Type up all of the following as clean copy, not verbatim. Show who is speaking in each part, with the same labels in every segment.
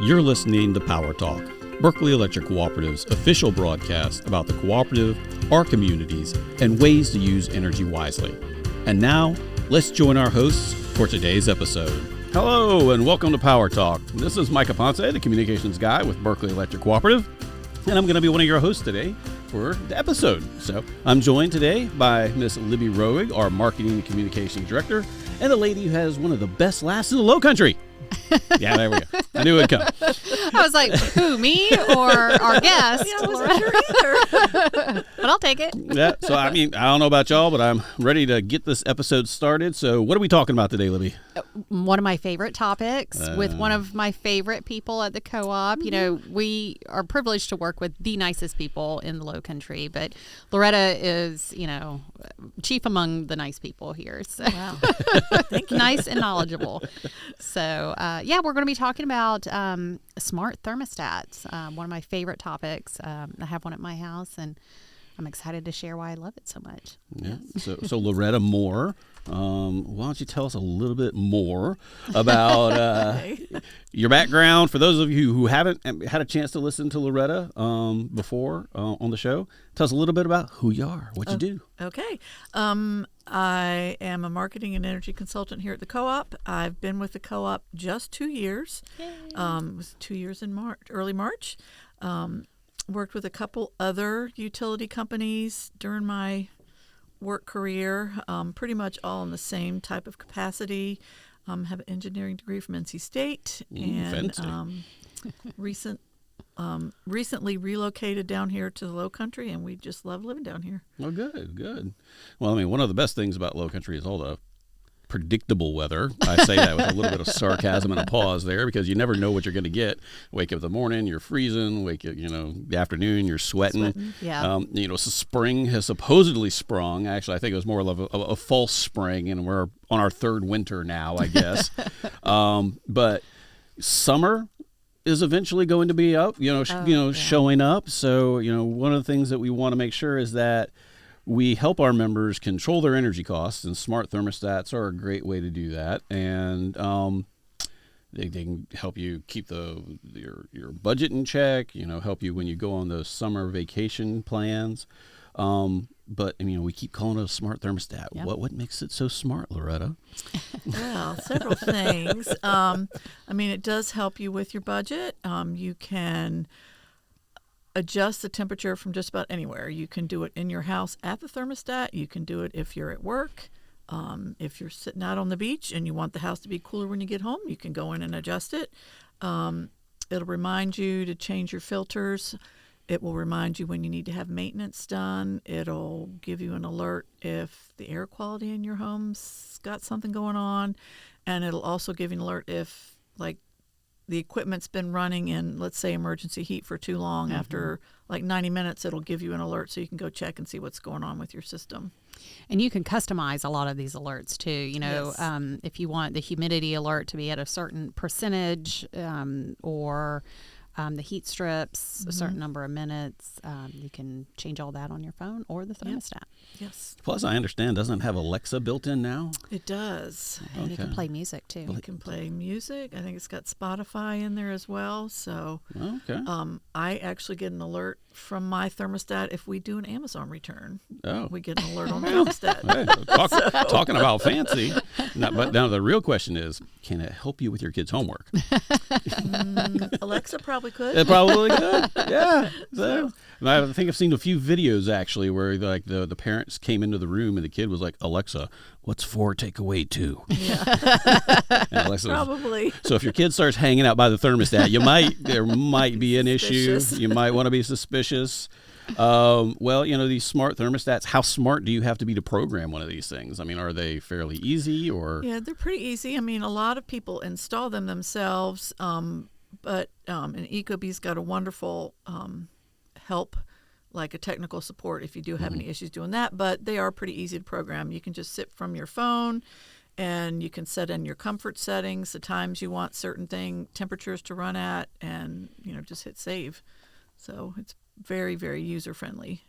Speaker 1: You're listening to Power Talk, Berkeley Electric Cooperative's official broadcast about the cooperative, our communities, and ways to use energy wisely. And now, let's join our hosts for today's episode. Hello, and welcome to Power Talk. This is Micah Ponce, the communications guy with Berkeley Electric Cooperative, and I'm going to be one of your hosts today for the episode. So I'm joined today by Miss Libby Roerig, our marketing and communications director, and the lady who has one of the best laughs in the Low Country. Yeah, there we go. I knew it'd come.
Speaker 2: I was like, who, me or our guest?
Speaker 3: Yeah, I wasn't sure either.
Speaker 2: But I'll take it.
Speaker 1: Yeah, so I mean, I don't know about y'all, but I'm ready to get this episode started. So what are we talking about today, Libby?
Speaker 2: One of my favorite topics with one of my favorite people at the co-op. You know, we are privileged to work with the nicest people in the Low Country, but Loretta is, you know, chief among the nice people here. So
Speaker 3: Wow. Thank you.
Speaker 2: nice and knowledgeable. So, yeah, we're going to be talking about smart thermostats, one of my favorite topics. I have one at my house, and I'm excited to share why I love it so much.
Speaker 1: Yeah. So Loretta Moore, why don't you tell us a little bit more about your background? For those of you who haven't had a chance to listen to Loretta before on the show, tell us a little bit about who you are, what you do.
Speaker 3: Okay. I am a marketing and energy consultant here at the co-op. I've been with the co-op just 2 years. It was 2 years in early March. Worked with a couple other utility companies during my work career, pretty much all in the same type of capacity. Have an engineering degree from NC State, and recently relocated down here to the Low Country, and we just love living down here.
Speaker 1: Oh, good. Well, I mean, one of the best things about Low Country is all the predictable weather. I say that with a little bit of sarcasm and a pause there, because you never know what you're going to get. Wake up in the morning, you're freezing. Wake up, the afternoon, you're sweating.
Speaker 2: Yeah.
Speaker 1: So spring has supposedly sprung. Actually, I think it was more of a false spring, and we're on our third winter now, I guess. But summer is eventually going to be up, showing up. So, one of the things that we want to make sure is that we help our members control their energy costs, and smart thermostats are a great way to do that. And they can help you keep your budget in check, help you when you go on those summer vacation plans. But we keep calling it a smart thermostat. Yep. What makes it so smart, Loretta?
Speaker 3: Well, several things. It does help you with your budget. You can adjust the temperature from just about anywhere. You can do it in your house at the thermostat. You can do it if you're at work. If you're sitting out on the beach and you want the house to be cooler when you get home, you can go in and adjust it. It'll remind you to change your filters. It will remind you when you need to have maintenance done. It'll give you an alert if the air quality in your home's got something going on. And it'll also give you an alert if, the equipment's been running in, let's say, emergency heat for too long. Mm-hmm. After 90 minutes, it'll give you an alert so you can go check and see what's going on with your system.
Speaker 2: And you can customize a lot of these alerts too.
Speaker 3: Yes.
Speaker 2: If you want the humidity alert to be at a certain percentage, or the heat strips, a certain number of minutes, you can change all that on your phone or the thermostat.
Speaker 3: Yep. Yes.
Speaker 1: Plus, I understand, doesn't it have Alexa built in now?
Speaker 3: It does.
Speaker 2: And you can play music too.
Speaker 3: You can play music. I think it's got Spotify in there as well. So
Speaker 1: okay.
Speaker 3: I actually get an alert from my thermostat if we do an Amazon return.
Speaker 1: Oh.
Speaker 3: We get an alert on the thermostat.
Speaker 1: Hey, talking about fancy. But now the real question is, can it help you with your kids' homework?
Speaker 3: Alexa probably could.
Speaker 1: It probably could. Yeah. So, I think I've seen a few videos actually where the parents came into the room and the kid was like, "Alexa, what's 4 take away 2?"
Speaker 3: Yeah.
Speaker 1: And Alexa
Speaker 3: probably.
Speaker 1: So if your kid starts hanging out by the thermostat, there might be an issue. You might want to be suspicious. These smart thermostats, how smart do you have to be to program one of these things? Are they fairly easy or?
Speaker 3: Yeah, they're pretty easy. A lot of people install them themselves, but and Ecobee's got a wonderful help, like a technical support if you do have any issues doing that. But they are pretty easy to program. You can just sit from your phone, and you can set in your comfort settings, the times you want certain temperatures to run at, and just hit save. So it's very, very user friendly.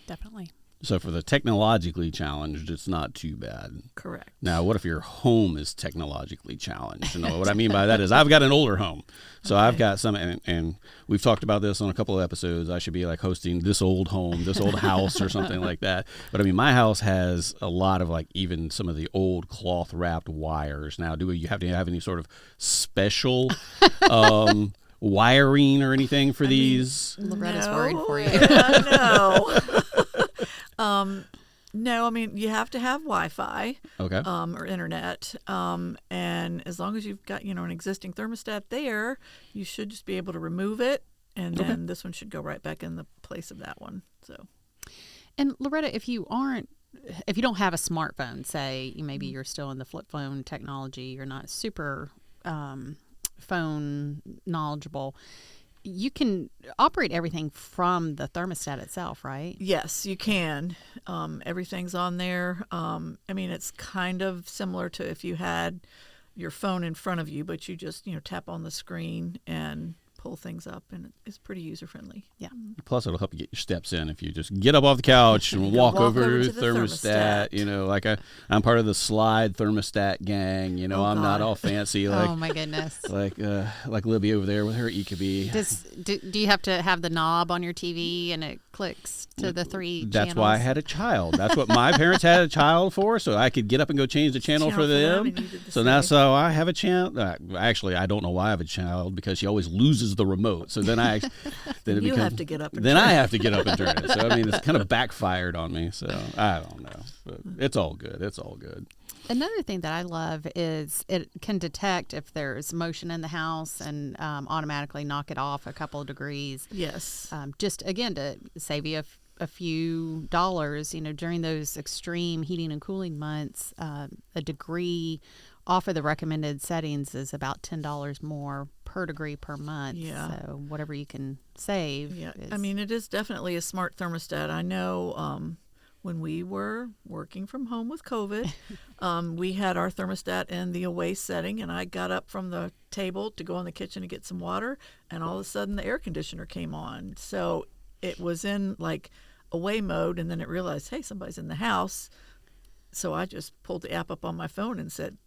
Speaker 2: Definitely.
Speaker 1: So for the technologically challenged, it's not too bad.
Speaker 3: Correct.
Speaker 1: Now, what if your home is technologically challenged? You know, what I mean by that is I've got an older home. So I've got some, and we've talked about this on a couple of episodes. I should be like hosting this old home, this old house or something like that. But I mean, my house has a lot of like even some of the old cloth wrapped wires. Now, do you have to have any sort of special wiring or anything for these?
Speaker 2: Loretta's worried for you.
Speaker 3: No, I mean, you have to have Wi-Fi
Speaker 1: Okay.
Speaker 3: or internet. And as long as you've got, an existing thermostat there, you should just be able to remove it. And then this one should go right back in the place of that one. So,
Speaker 2: And Loretta, if you don't have a smartphone, say maybe you're still in the flip phone technology, you're not super phone knowledgeable, you can operate everything from the thermostat itself, right?
Speaker 3: yes, you can. Everything's on there. I mean, it's kind of similar to if you had your phone in front of you, but you just, tap on the screen and pull things up, and it's pretty user-friendly.
Speaker 2: Yeah.
Speaker 1: Plus, it'll help you get your steps in if you just get up off the couch and walk over
Speaker 3: to
Speaker 1: to
Speaker 3: the
Speaker 1: the thermostat. Like I'm part of the slide thermostat gang. I'm not all fancy like
Speaker 2: Oh my goodness.
Speaker 1: like Libby over there with her Ecobee.
Speaker 2: Do you have to have the knob on your TV and it clicks to the three
Speaker 1: That's
Speaker 2: channels?
Speaker 1: why I had a child. That's what my parents had a child for, so I could get up and go change the channel for them.
Speaker 3: and you did the
Speaker 1: So
Speaker 3: same.
Speaker 1: now, so I have a child. Actually, I don't know why I have a child because she always loses the remote. So then then it
Speaker 3: You
Speaker 1: becomes,
Speaker 3: have to get up and
Speaker 1: then
Speaker 3: turn
Speaker 1: I
Speaker 3: it.
Speaker 1: have to get up and turn it. So I mean, it's kind of backfired on me. So I don't know, but it's all good. It's all good.
Speaker 2: Another thing that I love is it can detect if there's motion in the house and automatically knock it off a couple of degrees.
Speaker 3: Yes.
Speaker 2: Just again to save you a few dollars. During those extreme heating and cooling months, a degree off of the recommended settings is about $10 more per degree per month.
Speaker 3: Yeah.
Speaker 2: So whatever you can save.
Speaker 3: Yeah.
Speaker 2: is-
Speaker 3: I mean, it is definitely a smart thermostat. I know when we were working from home with COVID, we had our thermostat in the away setting, and I got up from the table to go in the kitchen to get some water, and all of a sudden the air conditioner came on. So it was in like away mode, and then it realized, hey, somebody's in the house. So I just pulled the app up on my phone and said,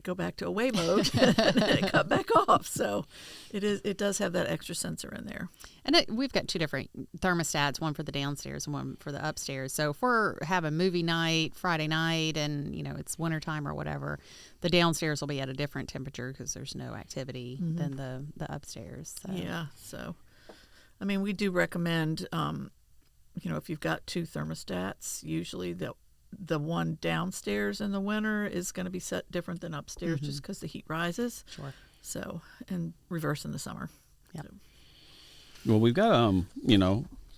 Speaker 3: go back to away mode, and it cut back off. So it does have that extra sensor in there.
Speaker 2: And we've got two different thermostats, one for the downstairs and one for the upstairs. So if we're having movie night, Friday night, and it's wintertime or whatever, the downstairs will be at a different temperature because there's no activity than the upstairs. So.
Speaker 3: Yeah. So, I mean, we do recommend, if you've got two thermostats, usually the one downstairs in the winter is going to be set different than upstairs just because the heat rises.
Speaker 2: Sure.
Speaker 3: So, and reverse in the summer.
Speaker 2: Yep.
Speaker 3: So,
Speaker 1: Well, we've got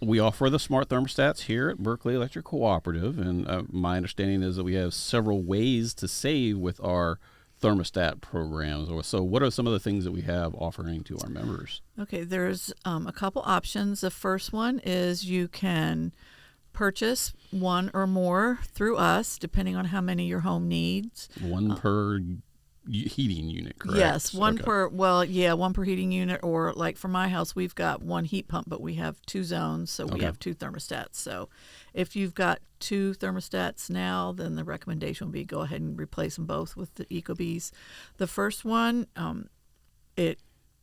Speaker 1: we offer the smart thermostats here at Berkeley Electric Cooperative, and my understanding is that we have several ways to save with our thermostat programs. So what are some of the things that we have offering to our members?
Speaker 3: okay, there's a couple options. The first one is you can purchase one or more through us, depending on how many your home needs.
Speaker 1: One per heating unit, correct?
Speaker 3: Yes, one
Speaker 1: Okay.
Speaker 3: one per heating unit, or like for my house, we've got one heat pump, but we have two zones, so we
Speaker 1: Okay.
Speaker 3: have two thermostats. So if you've got two thermostats now, then the recommendation will be go ahead and replace them both with the Ecobees. The first one,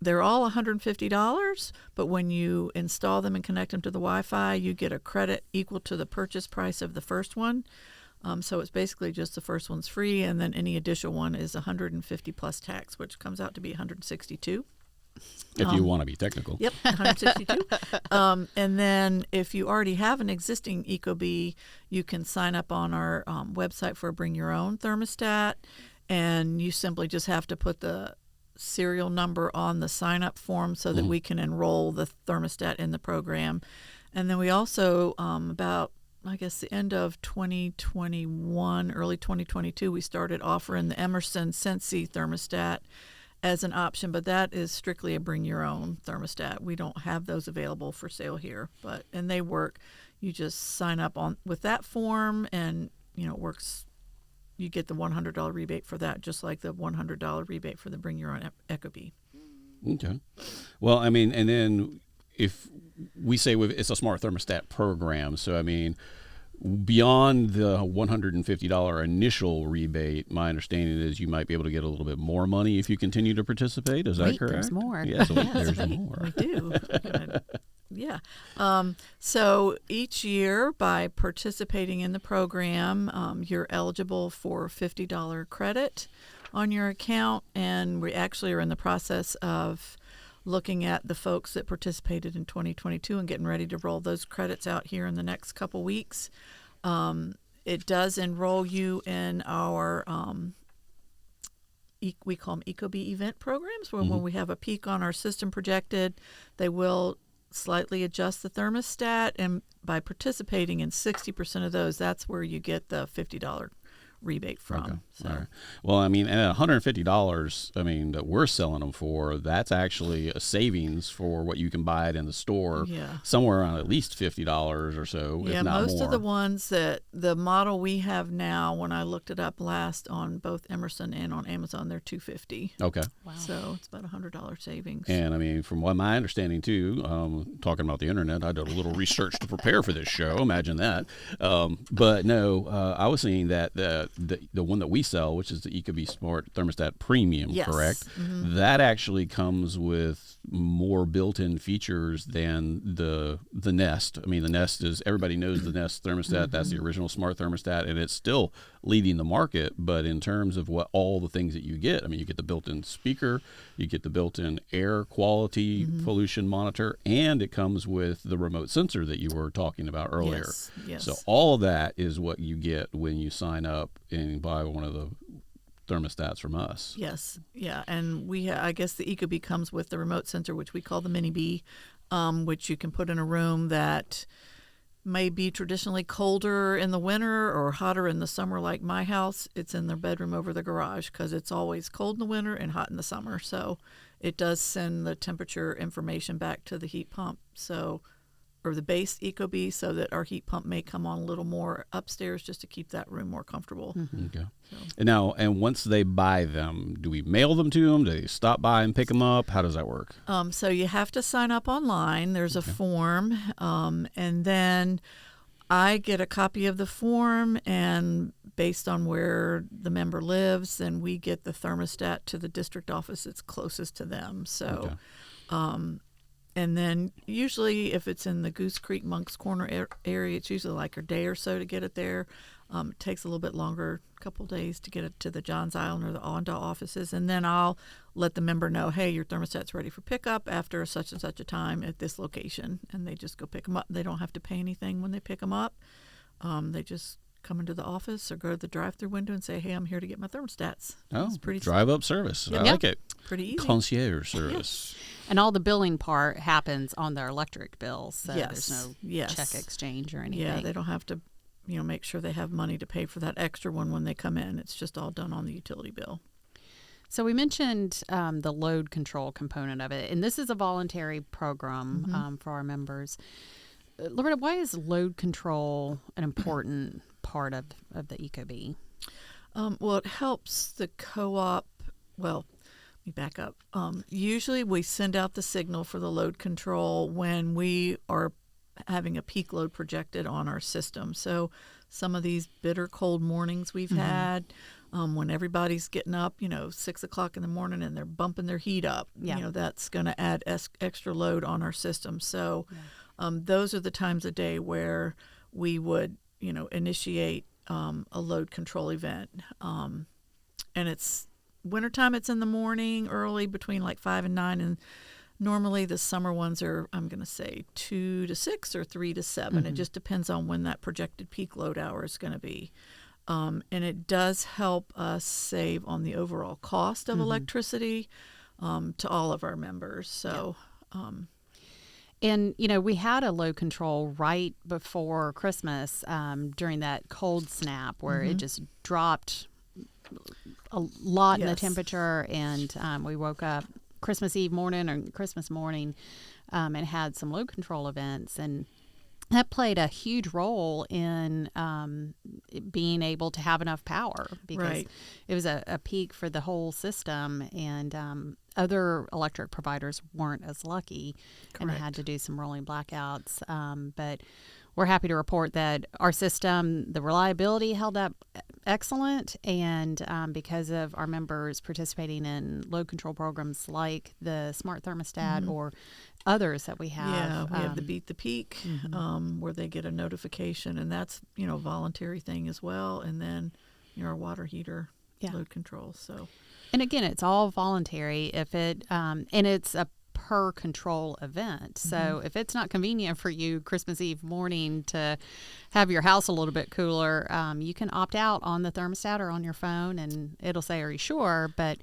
Speaker 3: they're all $150, but when you install them and connect them to the Wi-Fi, you get a credit equal to the purchase price of the first one. So it's basically just the first one's free, and then any additional one is $150 plus tax, which comes out to be $162.
Speaker 1: If you want to be technical.
Speaker 3: Yep, $162. And then if you already have an existing Ecobee, you can sign up on our website for a Bring Your Own thermostat, and you simply just have to put the serial number on the sign-up form so that we can enroll the thermostat in the program. And then we also, about, I guess, the end of 2021, early 2022, we started offering the Emerson Sensi thermostat as an option, but that is strictly a bring your own thermostat. We don't have those available for sale here, and they work. You just sign up on with that form, and it works. You get the $100 rebate for that, just like the $100 rebate for the bring your own Ecobee.
Speaker 1: Okay. Well, I mean, and then if we say it's a smart thermostat program, so I mean, Beyond the $150 initial rebate, my understanding is you might be able to get a little bit more money if you continue to participate. Is that
Speaker 2: Wait,
Speaker 1: correct?
Speaker 2: there's more.
Speaker 1: Yeah, so
Speaker 3: Yes,
Speaker 1: there's
Speaker 3: we
Speaker 1: more.
Speaker 3: do. Yeah. So each year, by participating in the program, you're eligible for $50 credit on your account, and we actually are in the process of looking at the folks that participated in 2022 and getting ready to roll those credits out here in the next couple weeks. It does enroll you in our we call them ecobee event programs, where when we have a peak on our system projected, they will slightly adjust the thermostat, and by participating in 60% of those, that's where you get the $50 rebate from.
Speaker 1: Okay.
Speaker 3: So.
Speaker 1: All right. Well, I mean, and at $150, I mean, that we're selling them for, that's actually a savings for what you can buy it in the store.
Speaker 3: Yeah.
Speaker 1: Somewhere around at least $50 or so,
Speaker 3: Yeah,
Speaker 1: if not
Speaker 3: most
Speaker 1: more.
Speaker 3: of the ones that the model we have now, when I looked it up last on both Emerson and on Amazon, they're $250.
Speaker 1: Okay.
Speaker 2: Wow.
Speaker 3: So it's about $100 savings.
Speaker 1: And I mean, from what my understanding too, talking about the internet, I did a little research to prepare for this show. Imagine that. But no, I was seeing that the one that we sell, which is the ecobee Smart Thermostat Premium,
Speaker 3: Yes.
Speaker 1: correct? That actually comes with more built-in features than the Nest. I mean, the Nest is, everybody knows the Nest thermostat. That's the original smart thermostat, and it's still leading the market. But in terms of what all the things that you get, I mean, you get the built-in speaker, you get the built-in air quality pollution monitor, and it comes with the remote sensor that you were talking about earlier.
Speaker 3: Yes, yes.
Speaker 1: So all of that is what you get when you sign up and buy one of the thermostats from us.
Speaker 3: Yes, yeah, and I guess the ecobee comes with the remote sensor, which we call the mini bee, which you can put in a room that may be traditionally colder in the winter or hotter in the summer, like my house. It's in their bedroom over the garage because it's always cold in the winter and hot in the summer. So it does send the temperature information back to the heat pump, or the base ecobee, so that our heat pump may come on a little more upstairs just to keep that room more comfortable.
Speaker 1: Okay. And once they buy them, do we mail them to them? Do they stop by and pick them up? How does that work?
Speaker 3: So you have to sign up online. There's a form, and then I get a copy of the form, and based on where the member lives, then we get the thermostat to the district office that's closest to them. So, and then usually if it's in the Goose Creek, Monk's Corner area, it's usually like a day or so to get it there. It takes a little bit longer, a couple of days to get it to the Johns Island or the Allendale offices. And then I'll let the member know, hey, your thermostat's ready for pickup after such and such a time at this location. And they just go pick them up. They don't have to pay anything when they pick them up. They just come into the office or go to the drive-through window and say, hey, I'm here to get my thermostats.
Speaker 1: Oh,
Speaker 3: it's pretty
Speaker 1: drive-up service. I
Speaker 2: Yeah.
Speaker 1: like it.
Speaker 3: pretty easy.
Speaker 1: Concierge service.
Speaker 2: And all the billing part happens on their electric bills, so
Speaker 3: Yes.
Speaker 2: there's no
Speaker 3: Yes.
Speaker 2: check exchange or anything.
Speaker 3: Yeah, they don't have to, make sure they have money to pay for that extra one when they come in. It's just all done on the utility bill.
Speaker 2: So we mentioned the load control component of it, and this is a voluntary program for our members. Loretta, why is load control an important part of the ecobee?
Speaker 3: Well, it helps the co-op. Well, let me back up. Usually we send out the signal for the load control when we are having a peak load projected on our system. So some of these bitter cold mornings we've had, when everybody's getting up, 6 o'clock in the morning and they're bumping their heat up, that's going to add extra load on our system. So those are the times of day where we would, initiate a load control event. And it's wintertime, it's in the morning early between like 5 and 9. And normally the summer ones are, I'm going to say 2 to 6 or 3 to 7. It just depends on when that projected peak load hour is going to be. And it does help us save on the overall cost of electricity to all of our members. So,
Speaker 2: And, we had a load control right before Christmas during that cold snap where it just dropped a lot in the temperature, and we woke up Christmas Eve morning or Christmas morning and had some load control events, and that played a huge role in being able to have enough power because it was a peak for the whole system, and other electric providers weren't as lucky and had to do some rolling blackouts. But we're happy to report that our system, the reliability held up excellent, and because of our members participating in load control programs like the smart thermostat or others that we have.
Speaker 3: Yeah, we have the Beat the Peak, where they get a notification, and that's, a voluntary thing as well. And then, our water heater load control. So,
Speaker 2: and again, it's all voluntary if it, and it's a per control event. So if it's not convenient for you Christmas Eve morning to have your house a little bit cooler, you can opt out on the thermostat or on your phone, and it'll say, "Are you sure?" But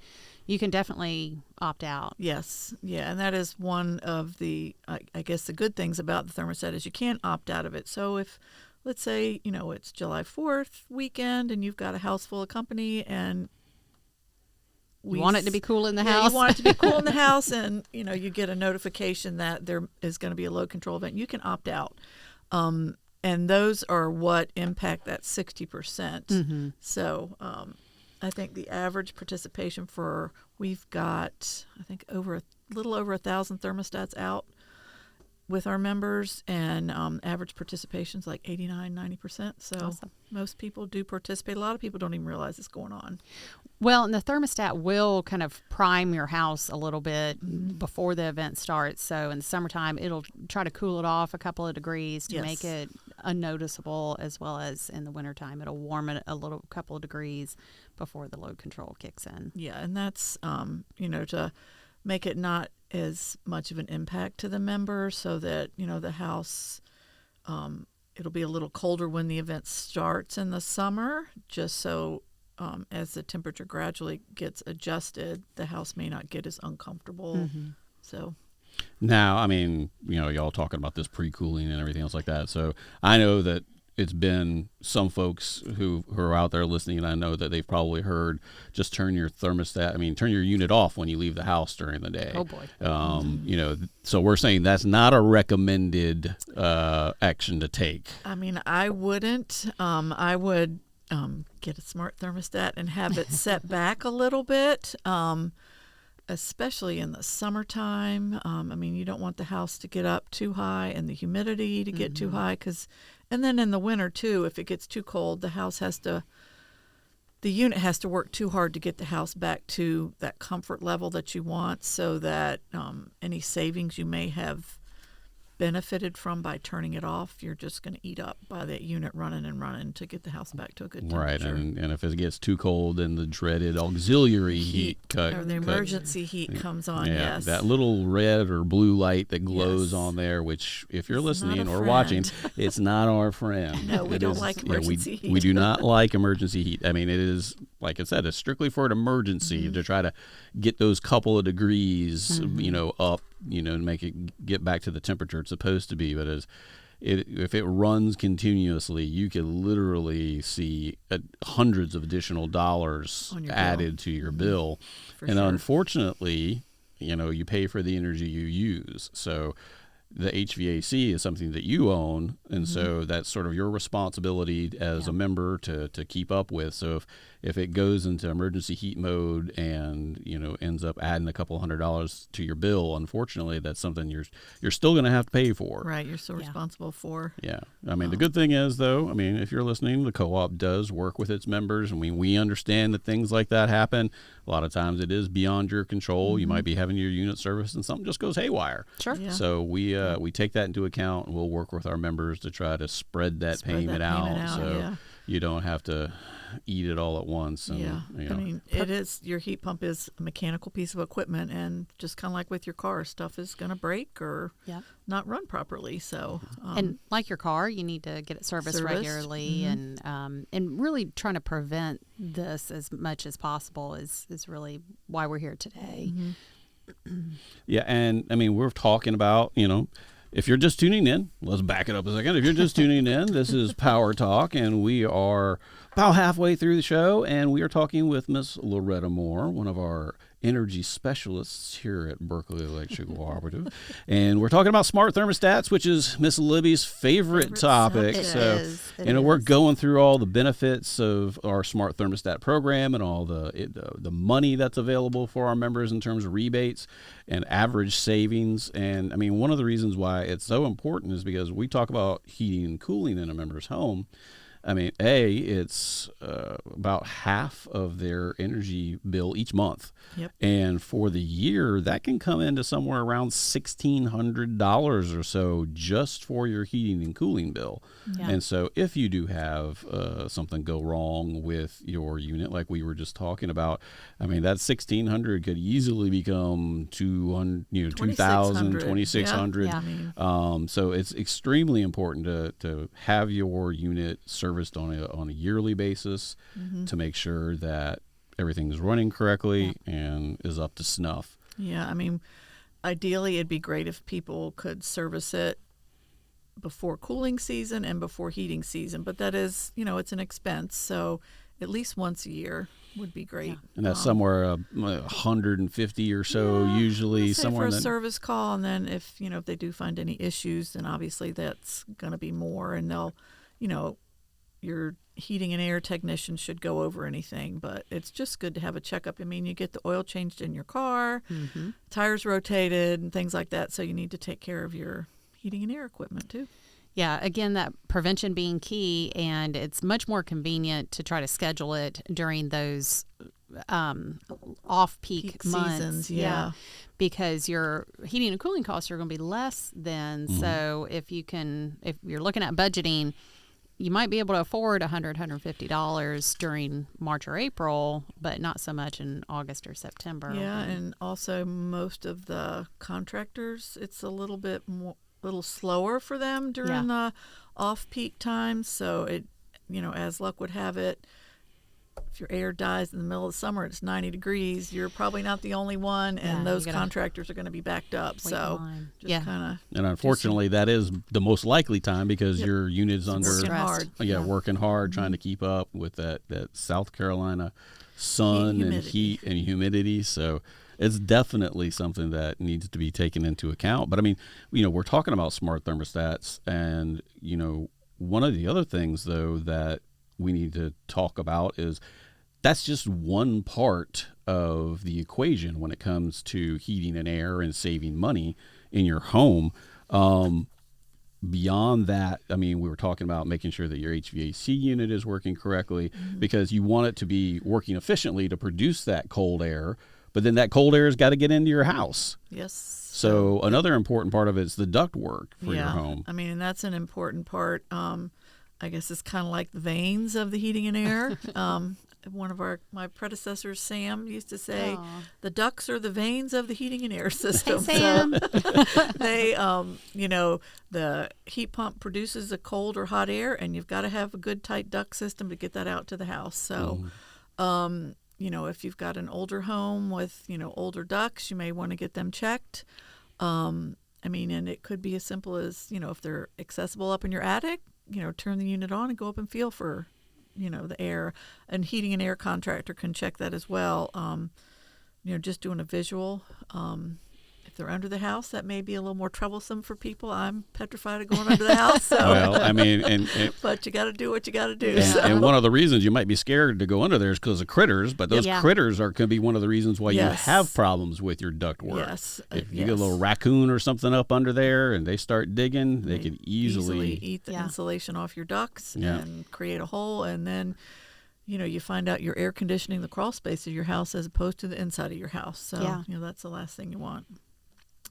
Speaker 2: you can definitely opt out.
Speaker 3: Yes. Yeah. And that is one of the, I guess, the good things about the thermostat is you can opt out of it. So if, let's say, it's July 4th weekend and you've got a house full of company and
Speaker 2: you want it to be cool in the
Speaker 3: yeah,
Speaker 2: house.
Speaker 3: You want it to be cool in the house, and you get a notification that there is going to be a load control event. You can opt out, and those are what impact that 60%. So I think the average participation we've got, I think, a little over 1,000 thermostats out with our members, and average participation is like 89-90%. So
Speaker 2: awesome.
Speaker 3: Most people do participate. A lot of people don't even realize it's going on.
Speaker 2: Well, and the thermostat will kind of prime your house a little bit before the event starts. So in the summertime, it'll try to cool it off a couple of degrees to make it unnoticeable, as well as in the wintertime, it'll warm it a couple of degrees before the load control kicks in.
Speaker 3: Yeah, and that's, to make it not as much of an impact to the member, so that, the house, it'll be a little colder when the event starts in the summer, just so as the temperature gradually gets adjusted, the house may not get as uncomfortable. So
Speaker 1: now, I mean, y'all talking about this pre-cooling and everything else like that. So I know that it's been some folks who are out there listening, and I know that they've probably heard, just turn your unit off when you leave the house during the day.
Speaker 2: Oh boy.
Speaker 1: So we're saying that's not a recommended action to take.
Speaker 3: I mean, I wouldn't. I would get a smart thermostat and have it set back a little bit, especially in the summertime. You don't want the house to get up too high and the humidity to get too high, and then in the winter too, if it gets too cold, the unit has to work too hard to get the house back to that comfort level that you want, so that any savings you may have benefited from by turning it off, you're just going to eat up by that unit running to get the house back to a good temperature.
Speaker 1: Right, and if it gets too cold, then the dreaded auxiliary heat
Speaker 3: or the emergency heat comes on.
Speaker 1: Yeah,
Speaker 3: yes,
Speaker 1: that little red or blue light that glows on there, which if you're listening or watching, it's not our friend.
Speaker 3: No, we don't like emergency heat.
Speaker 1: We do not like emergency heat. I mean, it is, like I said, it's strictly for an emergency to try to get those couple of degrees, up, and make it get back to the temperature it's supposed to be. But if it runs continuously, you could literally see hundreds of additional dollars added to your bill. And unfortunately, you pay for the energy you use. So the HVAC is something that you own, and so that's sort of your responsibility as a member to keep up with. So if it goes into emergency heat mode and ends up adding a couple $100 to your bill, unfortunately, that's something you're still going to have to pay for.
Speaker 3: Right, you're still responsible for.
Speaker 1: Yeah, I mean the good thing is though, if you're listening, the co-op does work with its members, and we understand that things like that happen. A lot of times it is beyond your control. You might be having your unit serviced and something just goes haywire.
Speaker 2: Sure.
Speaker 3: Yeah.
Speaker 1: So we take that into account, and we'll work with our members to try to spread that payment out, so you don't have to eat it all at once. And,
Speaker 3: it is, your heat pump is a mechanical piece of equipment, and just kind of like with your car, stuff is going to break or not run properly. So
Speaker 2: and like your car, you need to get it serviced regularly, and really trying to prevent this as much as possible is really why we're here today.
Speaker 1: Yeah, and we're talking about, if you're just tuning in, let's back it up a second. If you're just tuning in, this is Power Talk, and we are about halfway through the show, and we are talking with Miss Loretta Moore, one of our energy specialists here at Berkeley Electric Cooperative. And we're talking about smart thermostats, which is Miss Libby's favorite topic.
Speaker 2: It
Speaker 1: So,
Speaker 2: is. It
Speaker 1: we're
Speaker 2: is.
Speaker 1: going through all the benefits of our smart thermostat program and all the money that's available for our members in terms of rebates and average savings. And I mean, one of the reasons why it's so important is because we talk about heating and cooling in a member's home. I mean, it's about half of their energy bill each month.
Speaker 3: Yep.
Speaker 1: And for the year, that can come into somewhere around $1,600 or so just for your heating and cooling bill.
Speaker 2: Yeah.
Speaker 1: And so if you do have something go wrong with your unit, like we were just talking about, I mean, that $1,600 could easily become $2,000, $2,000, $2,600.
Speaker 2: Yeah.
Speaker 1: So it's extremely important to have your unit serviced on a yearly basis to make sure that everything's running correctly and is up to snuff.
Speaker 3: Yeah, I mean, ideally it'd be great if people could service it before cooling season and before heating season, but that is, it's an expense. So at least once a year would be great.
Speaker 2: Yeah.
Speaker 1: And that's somewhere 150 or so, usually
Speaker 3: let's say
Speaker 1: somewhere
Speaker 3: for
Speaker 1: in
Speaker 3: a
Speaker 1: that.
Speaker 3: service call, and then if they do find any issues, then obviously that's going to be more, and they'll, your heating and air technician should go over anything, but it's just good to have a checkup. I mean, you get the oil changed in your car, tires rotated, and things like that. So you need to take care of your heating and air equipment too.
Speaker 2: Yeah, again, that prevention being key, and it's much more convenient to try to schedule it during those off-peak
Speaker 3: Peak
Speaker 2: months.
Speaker 3: seasons, yeah.
Speaker 2: Because your heating and cooling costs are going to be less then. So if you're looking at budgeting, you might be able to afford $100, $150 during March or April, but not so much in August or September.
Speaker 3: Yeah, and also most of the contractors, it's a little slower for them during the off-peak times. So it, as luck would have it, if your air dies in the middle of summer, it's 90 degrees. You're probably not the only one, and those contractors are going to be backed up. So just kind of.
Speaker 1: And unfortunately, that is the most likely time because your unit's under working hard, trying to keep up with that South Carolina sun and heat and humidity. So it's definitely something that needs to be taken into account. But I mean, we're talking about smart thermostats, and one of the other things though that we need to talk about is that's just one part of the equation when it comes to heating and air and saving money in your home. Beyond that, I mean, we were talking about making sure that your HVAC unit is working correctly because you want it to be working efficiently to produce that cold air, but then that cold air has got to get into your house.
Speaker 3: Yes.
Speaker 1: So another important part of it is the duct work for your home.
Speaker 3: I mean, and that's an important part. I guess it's kind of like the veins of the heating and air. One of my predecessors, Sam, used to say, the ducts are the veins of the heating and air system.
Speaker 2: Hey, Sam.
Speaker 3: So they, the heat pump produces a cold or hot air, and you've got to have a good tight duct system to get that out to the house. So, if you've got an older home with, older ducts, you may want to get them checked. I mean, and it could be as simple as, if they're accessible up in your attic, turn the unit on and go up and feel for, the air. And heating and air contractor can check that as well. Just doing a visual. If they're under the house, that may be a little more troublesome for people. I'm petrified of going under the house. So.
Speaker 1: Well, I mean,
Speaker 3: but you got to do what you got to do.
Speaker 1: And one of the reasons you might be scared to go under there is because of critters, but those critters could be one of the reasons why you have problems with your ductwork.
Speaker 3: Yes.
Speaker 1: If you get a little raccoon or something up under there and they start digging, they could easily
Speaker 3: eat the insulation off your ducts and create a hole, and then you find out you're air conditioning the crawl space of your house as opposed to the inside of your house. So that's the last thing you want.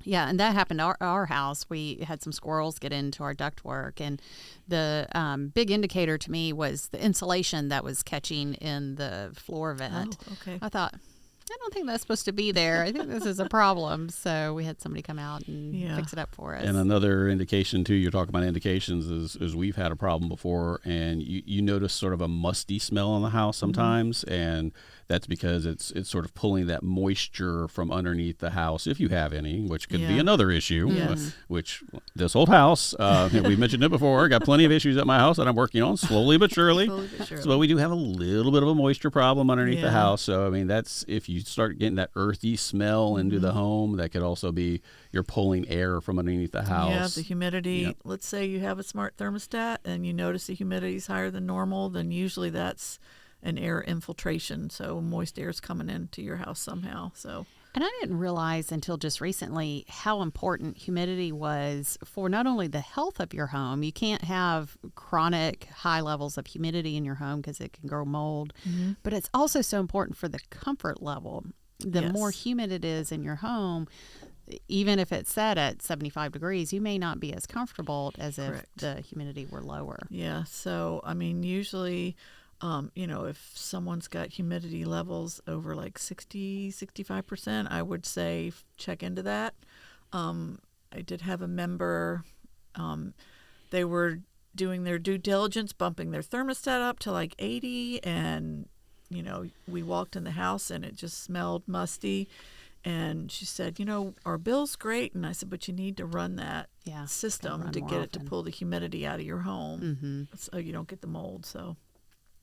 Speaker 2: Yeah, and that happened to our house. We had some squirrels get into our ductwork, and the big indicator to me was the insulation that was catching in the floor vent.
Speaker 3: Oh, okay.
Speaker 2: I thought, I don't think that's supposed to be there. I think this is a problem. So we had somebody come out and fix it up for us.
Speaker 1: And another indication, too, you're talking about indications, is we've had a problem before, and you notice sort of a musty smell in the house sometimes, and that's because it's sort of pulling that moisture from underneath the house, if you have any, which could be
Speaker 3: Yeah.
Speaker 1: another issue.
Speaker 3: Yes.
Speaker 1: Which this old house, we mentioned it before, got plenty of issues at my house that I'm working on slowly but surely.
Speaker 3: Slowly but surely.
Speaker 1: So we do have a little bit of a moisture problem underneath the
Speaker 3: Yeah.
Speaker 1: house. So I mean, that's if you start getting that earthy smell into the home, that could also be you're pulling air from underneath the house.
Speaker 3: Yeah, the humidity.
Speaker 1: Yep.
Speaker 3: Let's say you have a smart thermostat and you notice the humidity is higher than normal, then usually that's an air infiltration. So moist air is coming into your house somehow. So
Speaker 2: And I didn't realize until just recently how important humidity was for not only the health of your home. You can't have chronic high levels of humidity in your home because it can grow mold, but it's also so important for the comfort level. The
Speaker 3: Yes.
Speaker 2: more humid it is in your home, even if it's set at 75 degrees, you may not be as comfortable as if
Speaker 3: Correct.
Speaker 2: the humidity were lower.
Speaker 3: yeah, so I mean, usually, if someone's got humidity levels over like 60, 65%, I would say check into that. I did have a member, they were doing their due diligence, bumping their thermostat up to like 80, and we walked in the house and it just smelled musty. And she said, our bill's great. And I said, but you need to run that
Speaker 2: Yeah,
Speaker 3: system
Speaker 2: run
Speaker 3: to
Speaker 2: more
Speaker 3: get it to
Speaker 2: often.
Speaker 3: pull the humidity out of your home so you don't get the mold. So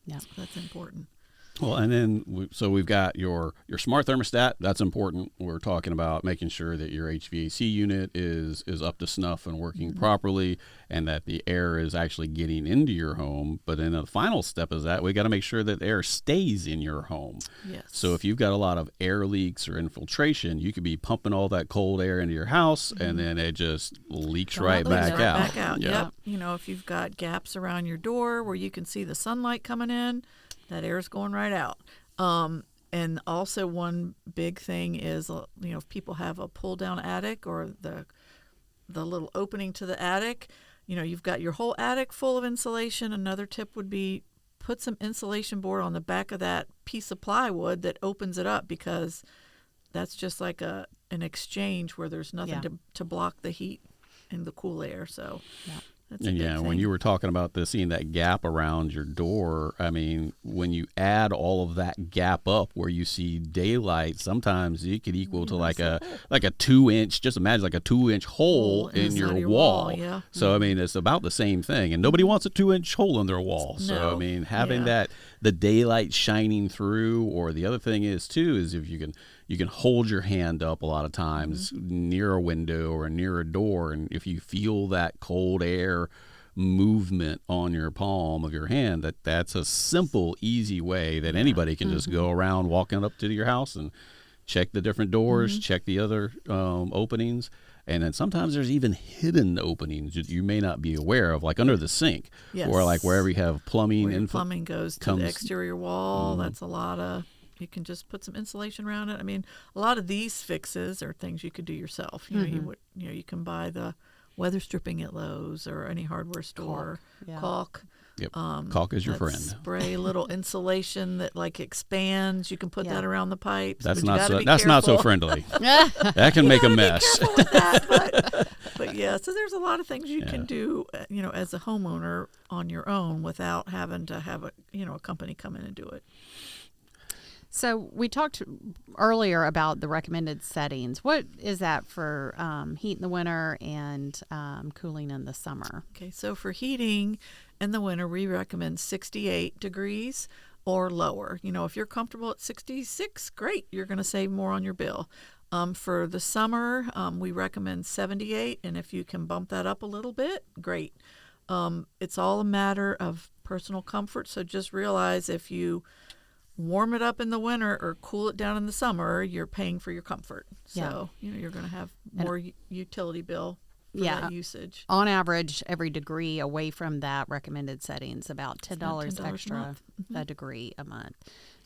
Speaker 2: Yeah.
Speaker 3: that's important.
Speaker 1: Well, and then we've got your smart thermostat. That's important. We're talking about making sure that your HVAC unit is up to snuff and working properly, and that the air is actually getting into your home. But then the final step is that we got to make sure that the air stays in your home.
Speaker 3: Yes.
Speaker 1: So if you've got a lot of air leaks or infiltration, you could be pumping all that cold air into your house, and then it just leaks right
Speaker 3: Leaks
Speaker 1: back out.
Speaker 3: Back out.
Speaker 1: Yep.
Speaker 3: Yep. If you've got gaps around your door where you can see the sunlight coming in, that air is going right out. And also one big thing is, if people have a pull down attic or the little opening to the attic, you've got your whole attic full of insulation. Another tip would be put some insulation board on the back of that piece of plywood that opens it up, because that's just like an exchange where there's nothing
Speaker 2: Yeah.
Speaker 3: to block the heat and the cool air. So that's a
Speaker 1: And
Speaker 3: big
Speaker 1: yeah, when
Speaker 3: thing.
Speaker 1: you were talking about seeing that gap around your door, I mean, when you add all of that gap up where you see daylight, sometimes it could equal to like a 2-inch. Just imagine like a 2-inch hole in
Speaker 3: inside
Speaker 1: your
Speaker 3: of
Speaker 1: wall.
Speaker 3: Yeah.
Speaker 1: So I mean, it's about the same thing, and nobody wants a 2-inch hole in their wall. So I
Speaker 3: No.
Speaker 1: mean, having
Speaker 3: Yeah.
Speaker 1: the daylight shining through, or the other thing is too, is if you can hold your hand up a lot of times near a window or near a door, and if you feel that cold air movement on your palm of your hand, that's a simple, easy way that anybody can just go around walking up to your house and check the different doors, check the other openings. And then sometimes there's even hidden openings that you may not be aware of, like under the sink,
Speaker 3: Yes.
Speaker 1: or like wherever you have plumbing.
Speaker 3: Where your plumbing goes to
Speaker 1: comes-
Speaker 3: the exterior wall. That's a lot of. You can just put some insulation around it. I mean, a lot of these fixes are things you could do yourself. You can buy the weather stripping at Lowe's or any hardware store.
Speaker 2: Yeah.
Speaker 3: Caulk.
Speaker 1: Yep. Caulk is your
Speaker 3: that
Speaker 1: friend.
Speaker 3: Spray little insulation that like expands. You can put
Speaker 2: Yeah.
Speaker 3: that around the pipes.
Speaker 1: That's
Speaker 3: but you
Speaker 1: not
Speaker 3: gotta
Speaker 1: so.
Speaker 3: be
Speaker 1: That's not so
Speaker 3: careful.
Speaker 1: friendly. That can make a mess.
Speaker 3: Careful with that, but yeah, so there's a lot of things you can do, as a homeowner on your own without having to have a company come in and do it.
Speaker 2: So we talked earlier about the recommended settings. What is that for heat in the winter and cooling in the summer?
Speaker 3: Okay, so for heating in the winter, we recommend 68 degrees or lower. If you're comfortable at 66, great, you're going to save more on your bill. For the summer, we recommend 78, and if you can bump that up a little bit, great. It's all a matter of personal comfort, so just realize if you warm it up in the winter or cool it down in the summer, you're paying for your comfort. So, you're going to have more utility bill for that usage.
Speaker 2: On average, every degree away from that recommended settings, about $10
Speaker 3: $10 a
Speaker 2: extra
Speaker 3: month.
Speaker 2: a degree a month.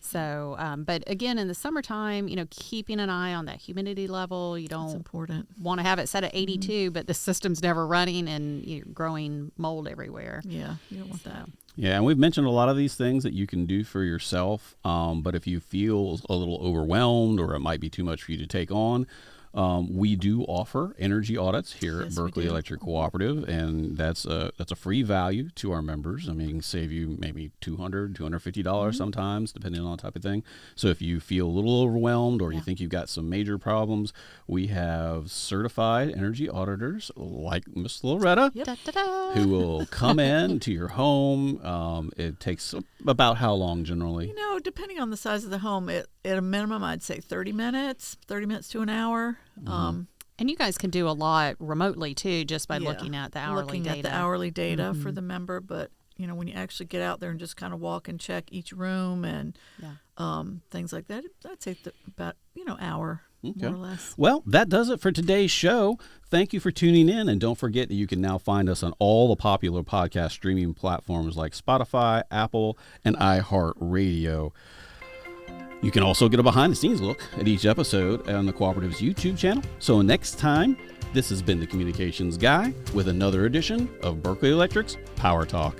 Speaker 2: So, but again, in the summertime, keeping an eye on that humidity level. You
Speaker 3: It's
Speaker 2: don't
Speaker 3: important.
Speaker 2: want to have it set at 82, but the system's never running and you're growing mold everywhere.
Speaker 3: Yeah, you don't want that.
Speaker 1: Yeah, and we've mentioned a lot of these things that you can do for yourself. But if you feel a little overwhelmed or it might be too much for you to take on, We do offer energy audits here at
Speaker 3: Yes, we
Speaker 1: Berkeley
Speaker 3: do.
Speaker 1: Electric Cooperative, and that's a free value to our members. I mean, it can save you maybe $250 sometimes, depending on the type of thing. So if you feel a little overwhelmed or you think you've got some major problems, we have certified energy auditors like Miss Loretta,
Speaker 2: Da-da-da.
Speaker 1: who will come in to your home. It takes about how long generally?
Speaker 3: Depending on the size of the home, at a minimum, I'd say 30 minutes to an hour.
Speaker 2: And you guys can do a lot remotely too, just by
Speaker 3: Yeah,
Speaker 2: looking at the hourly
Speaker 3: looking
Speaker 2: data.
Speaker 3: at the hourly data for the member. But, when you actually get out there and just kind of walk and check each room and things like that, I'd say about, hour.
Speaker 1: Okay.
Speaker 3: More or less.
Speaker 1: Well, that does it for today's show. Thank you for tuning in, and don't forget that you can now find us on all the popular podcast streaming platforms like Spotify, Apple, and iHeartRadio. You can also get a behind-the-scenes look at each episode on the Cooperative's YouTube channel. So next time, this has been the Communications Guy with another edition of Berkeley Electric's Power Talk.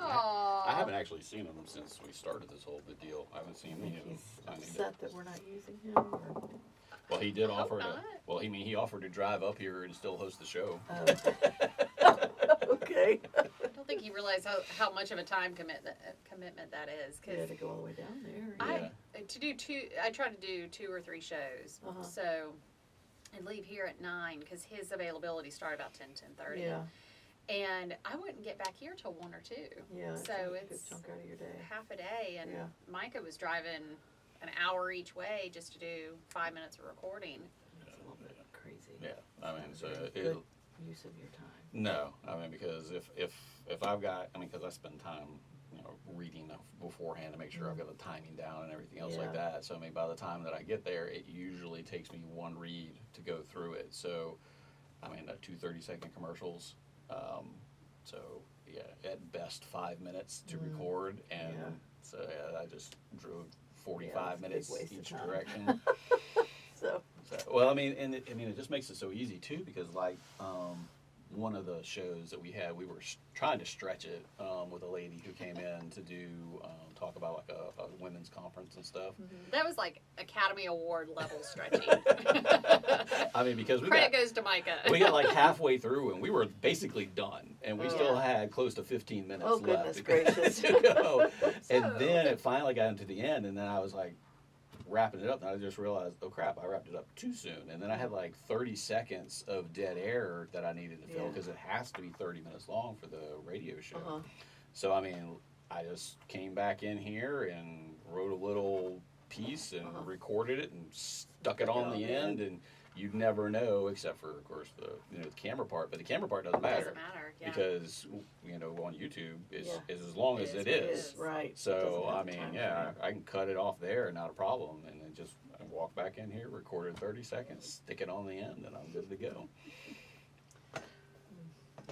Speaker 1: I haven't actually seen him since we started this whole big deal. I haven't seen him.
Speaker 3: He's upset that we're not using him. Or...
Speaker 1: Well, he did offer to. Well, he offered to drive up here and still host the show.
Speaker 3: Okay.
Speaker 2: I don't think you realize how much of a time commitment that is.
Speaker 3: You had to go all the way down there.
Speaker 2: I try to do 2 or 3 shows. So, and leave here at 9 because his availability started about 10:30.
Speaker 3: Yeah.
Speaker 2: And I wouldn't get back here till 1 or 2.
Speaker 3: Yeah.
Speaker 2: So it's
Speaker 3: a chunk out of your day.
Speaker 2: half a day, and Micah was driving an hour each way just to do 5 minutes of recording.
Speaker 3: It's a little bit crazy.
Speaker 1: Yeah, I mean, so
Speaker 3: good use of your time.
Speaker 1: No, I mean, because if I've got, I mean, because I spend time, reading beforehand to make sure I've got the timing down and everything else like that. So I mean, by the time that I get there, it usually takes me 1 read to go through it. So, I mean, 2 30-second commercials. So yeah, at best 5 minutes to record, and so I just drove 45 minutes each direction.
Speaker 3: So
Speaker 1: well, I mean, and it just makes it so easy too, because like one of the shows that we had, we were trying to stretch it with a lady who came in to do talk about like a women's conference and stuff.
Speaker 2: That was like Academy Award level stretching.
Speaker 1: I mean, because
Speaker 2: credit goes to Micah.
Speaker 1: We got like halfway through and we were basically done, and we still had close to 15 minutes left to go. And then it finally got into the end, and then I was like wrapping it up, and I just realized, oh crap, I wrapped it up too soon. And then I had like 30 seconds of dead air that I needed to fill, because it has to be 30 minutes long for the radio show. So I mean, I just came back in here and wrote a little piece and recorded it and stuck it on the end, and you'd never know, except for of course the the camera part, but the camera part doesn't matter. Because on YouTube is as long as it is.
Speaker 3: Right.
Speaker 1: So I mean, I can cut it off there, not a problem, and then just walk back in here, record it 30 seconds, stick it on the end, and I'm good to go.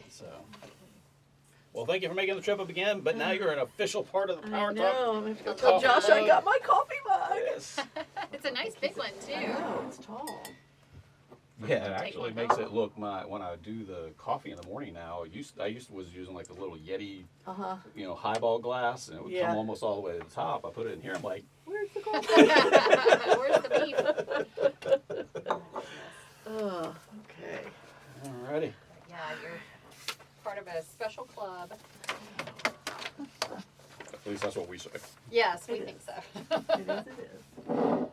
Speaker 1: So, well, thank you for making the trip up again, but now you're an official part of the Power Talk.
Speaker 3: I'm going to tell Josh I got my coffee mug.
Speaker 1: Yes.
Speaker 2: It's a nice big one too.
Speaker 3: Oh, it's tall.
Speaker 1: Yeah, it actually makes it look, when I do the coffee in the morning now, I was using like a little Yeti, highball glass, and it would come almost all the way to the top. I put it in here, I'm like,
Speaker 3: where's the coffee?